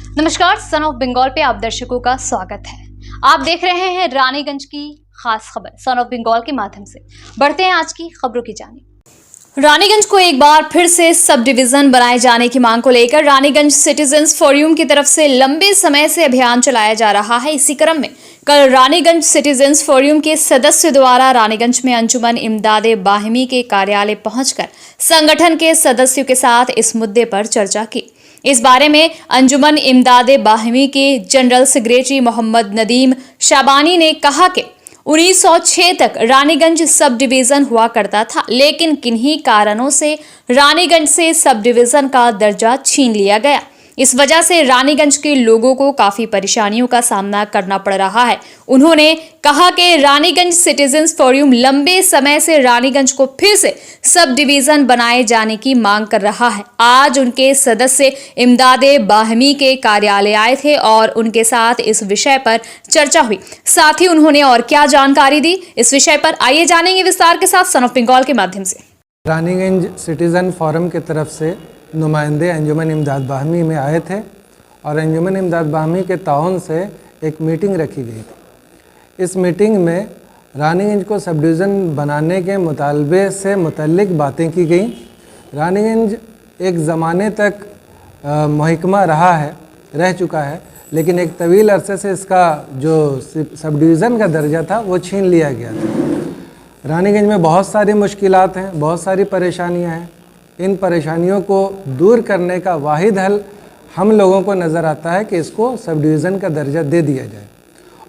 नमस्कार, son of Bengal पे आप दर्शकों का स्वागत है। आप देख रहे हैं रानीगंज की खास खबर सन ऑफ बंगाल के माध्यम से। बढ़ते हैं आज की खबरों की जानिब। रानीगंज को एक बार फिर से सब डिवीजन बनाए जाने की मांग को लेकर रानीगंज सिटीजन्स फोरम की तरफ से लंबे समय से अभियान चलाया जा रहा है। इसी क्रम में कल रानीगंज सिटीजन्स फोरम के सदस्य द्वारा रानीगंज में अंजुमन इमदादे बाहिमी के कार्यालय पहुंचकर संगठन के सदस्यों के साथ इस मुद्दे पर चर्चा की। इस बारे में अंजुमन इमदादे बाहिमी के जनरल सेक्रेटरी मोहम्मद नदीम शाबानी ने कहा कि 1906 तक रानीगंज सब डिवीजन हुआ करता था, लेकिन किन्हीं कारणों से रानीगंज से सब डिवीजन का दर्जा छीन लिया गया। इस वजह से रानीगंज के लोगों को काफी परेशानियों का सामना करना पड़ रहा है। उन्होंने कहा कि रानीगंज सिटीजन्स फोरम लंबे समय से रानीगंज को फिर से सब डिवीजन बनाए जाने की मांग कर रहा है। आज उनके सदस्य इमदादे बाहिमी के कार्यालय आए थे और उनके साथ इस विषय पर चर्चा हुई। साथ ही उन्होंने और क्या जानकारी दी, इस विषय पर आइए जानेंगे विस्तार के साथ सन ऑफ बंगाल के माध्यम से। रानीगंज सिटीजन फोरम की तरफ से नुमाइंदे अंजुमन इमदाद बाहिमी में आए थे और अंजुमन इमदाद बाहिमी के ताउन से एक मीटिंग रखी गई थी। इस मीटिंग में रानीगंज को सब डिवीज़न बनाने के मुतालबे से मुतल्लिक बातें की गई। रानीगंज एक ज़माने तक महकमा रह चुका है, लेकिन एक तवील अरसे से इसका जो सब डिवीज़न का दर्जा था वो छीन लिया गया था। रानीगंज में बहुत सारी मुश्किलात हैं, बहुत सारी परेशानियां हैं। इन परेशानियों को दूर करने का वाहिद हल हम लोगों को नज़र आता है कि इसको सब डिवीज़न का दर्जा दे दिया जाए,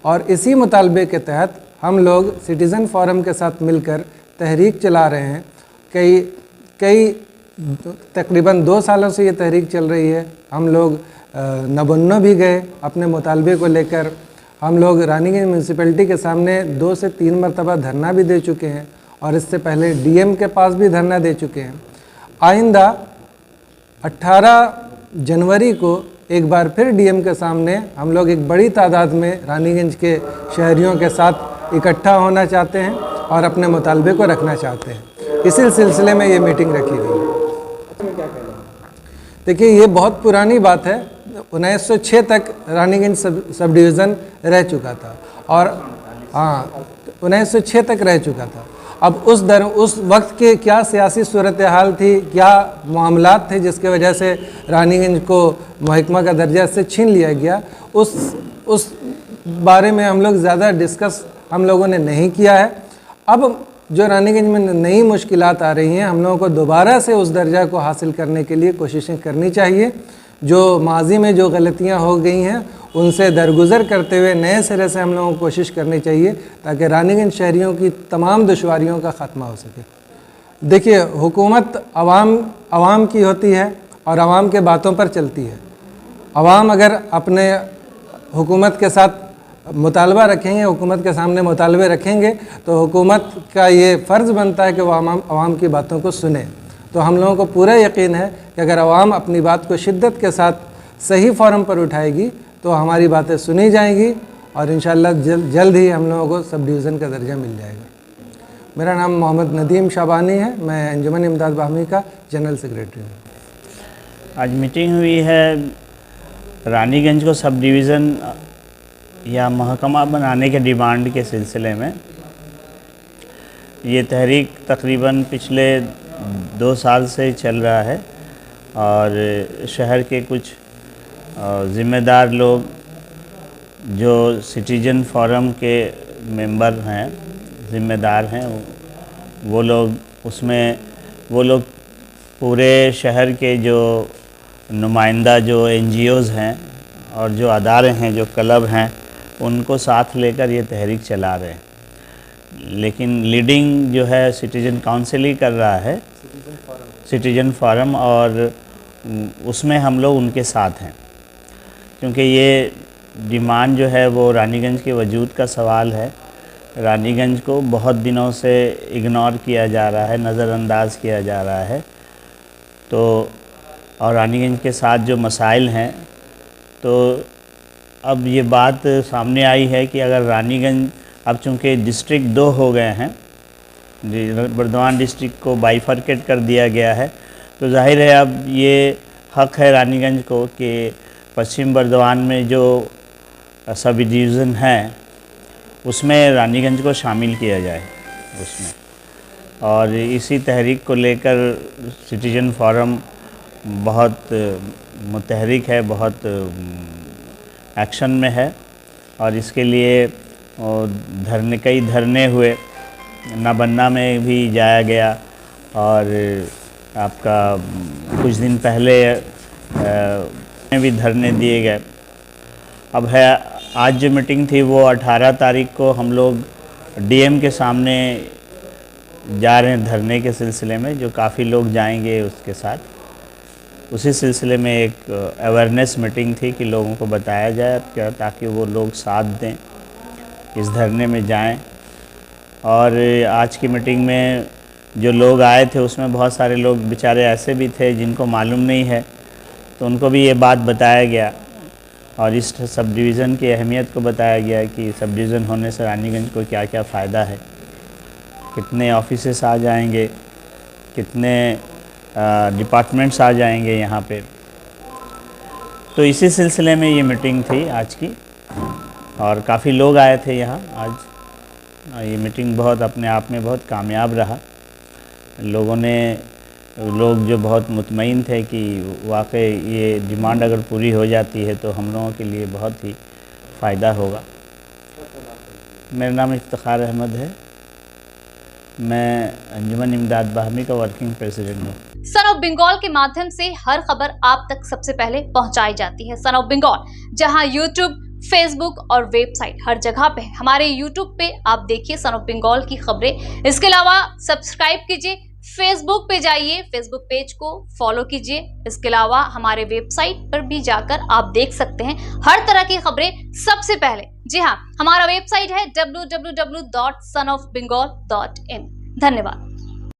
और इसी मुतालबे के तहत हम लोग सिटीज़न फोरम के साथ मिलकर तहरीक चला रहे हैं। कई तकरीबन 2 सालों से ये तहरीक चल रही है। हम लोग नबन्नो भी गए अपने मुतालबे को लेकर। हम लोग रानीगंज म्यूनसिपैलिटी के सामने 2 से 3 मरतबा धरना भी दे चुके हैं और इससे पहले डीएम के पास भी धरना दे चुके हैं। आइंदा 18 जनवरी को एक बार फिर डीएम के सामने हम लोग एक बड़ी तादाद में रानीगंज के शहरियों के साथ इकट्ठा होना चाहते हैं और अपने मुतालबे को रखना चाहते हैं। इसी सिलसिले में ये मीटिंग रखी गई। देखिए, ये बहुत पुरानी बात है। 1906 तक रानीगंज सब डिवीज़न रह चुका था और 1906 तक रह चुका था। अब उस वक्त के क्या सियासी सूरत हाल थी, क्या मामलात थे जिसके वजह से रानीगंज को महकमा का दर्जा से छीन लिया गया, उस बारे में हम लोग ज़्यादा डिस्कस हम लोगों ने नहीं किया है। अब जो रानीगंज में नई मुश्किलात आ रही हैं, हम लोगों को दोबारा से उस दर्जा को हासिल करने के लिए कोशिशें करनी चाहिए। जो माजी में जो गलतियां हो गई हैं उनसे दरगुजर करते हुए नए सिरे से हम लोगों को कोशिश करनी चाहिए ताकि रानीगंज शहरियों की तमाम दुश्वारियों का ख़त्मा हो सके। देखिए, हुकूमत अवाम की होती है और अवाम के बातों पर चलती है। अवाम अगर अपने हुकूमत के साथ मुतालबा रखेंगे, हुकूमत के सामने मुतालबे रखेंगे, तो हुकूमत का ये फ़र्ज़ बनता है कि वो अवाम की बातों को सुने। तो हम लोगों को पूरा यकीन है कि अगर अवाम अपनी बात को शिद्दत के साथ सही फोरम पर उठाएगी तो हमारी बातें सुनी जाएंगी और इंशाअल्लाह जल्द ही हम लोगों को सब डिवीज़न का दर्जा मिल जाएगा। मेरा नाम मोहम्मद नदीम शाबानी है, मैं अंजुमन इमदाद बाहिमी का जनरल सेक्रेटरी हूँ। आज मीटिंग हुई है रानीगंज को सब डिवीज़न या महकमा बनाने के डिमांड के सिलसिले में। ये तहरीक तकरीबन पिछले 2 साल से चल रहा है और शहर के कुछ ज़िम्मेदार लोग जो सिटीजन फोरम के मेंबर हैं, ज़िम्मेदार हैं, वो लोग पूरे शहर के जो नुमाइंदा जो एनजीओज़ हैं और जो अदारे हैं, जो क्लब हैं, उनको साथ लेकर ये तहरीक चला रहे हैं। लेकिन लीडिंग जो है सिटीजन काउंसिल ही कर रहा है, सिटीजन फोरम, और उसमें हम लोग उनके साथ हैं क्योंकि ये डिमांड जो है वो रानीगंज के वजूद का सवाल है। रानीगंज को बहुत दिनों से इग्नोर किया जा रहा है, नज़रअंदाज किया जा रहा है। तो और रानीगंज के साथ जो मसाइल हैं, तो अब ये बात सामने आई है कि अगर रानीगंज अब चूँकि डिस्ट्रिक्ट 2 हो गए हैं, बर्दवान डिस्ट्रिक्ट को बाइफरकेट कर दिया गया है, तो जाहिर है अब ये हक़ है रानीगंज को कि पश्चिम बर्दवान में जो सब डिवीज़न है उसमें रानीगंज को शामिल किया जाए उसमें। और इसी तहरीक को लेकर सिटीजन फोरम बहुत मुतहरिक है, बहुत एक्शन में है। और इसके लिए कई धरने हुए, नाबन्ना में भी जाया गया और आपका कुछ दिन पहले में भी धरने दिए गए। अब है आज जो मीटिंग थी वो 18 तारीख को हम लोग डीएम के सामने जा रहे हैं धरने के सिलसिले में, जो काफ़ी लोग जाएंगे उसके साथ। उसी सिलसिले में एक अवेयरनेस मीटिंग थी कि लोगों को बताया जाए क्या, ताकि वो लोग साथ दें, इस धरने में जाएं। और आज की मीटिंग में जो लोग आए थे उसमें बहुत सारे लोग बेचारे ऐसे भी थे जिनको मालूम नहीं है, तो उनको भी ये बात बताया गया और इस सब डिवीज़न की अहमियत को बताया गया कि सब डिवीज़न होने से रानीगंज को क्या क्या फ़ायदा है, कितने ऑफिसेस आ जाएंगे, कितने डिपार्टमेंट्स आ जाएंगे यहाँ पे। तो इसी सिलसिले में ये मीटिंग थी आज की और काफ़ी लोग आए थे यहाँ आज। ये मीटिंग बहुत अपने आप में बहुत कामयाब रहा। लोग जो बहुत मुतमईन थे कि वाकई ये डिमांड अगर पूरी हो जाती है तो हम लोगों के लिए बहुत ही फ़ायदा होगा। मेरा नाम इफ्तिखार अहमद है, मैं अंजुमन इमदाद बाहमी का वर्किंग प्रेसिडेंट हूँ। सन ऑफ बंगाल के माध्यम से हर खबर आप तक सबसे पहले पहुंचाई जाती है। सन ऑफ बंगाल जहां यूट्यूब, फेसबुक और वेबसाइट हर जगह पे है। हमारे यूट्यूब पे आप देखिए सन ऑफ बंगाल की खबरें। इसके अलावा सब्सक्राइब कीजिए, फेसबुक पे जाइए, फेसबुक पेज को फॉलो कीजिए। इसके अलावा हमारे वेबसाइट पर भी जाकर आप देख सकते हैं हर तरह की खबरें सबसे पहले। जी हाँ, हमारा वेबसाइट है www.sonofbengal.in। धन्यवाद।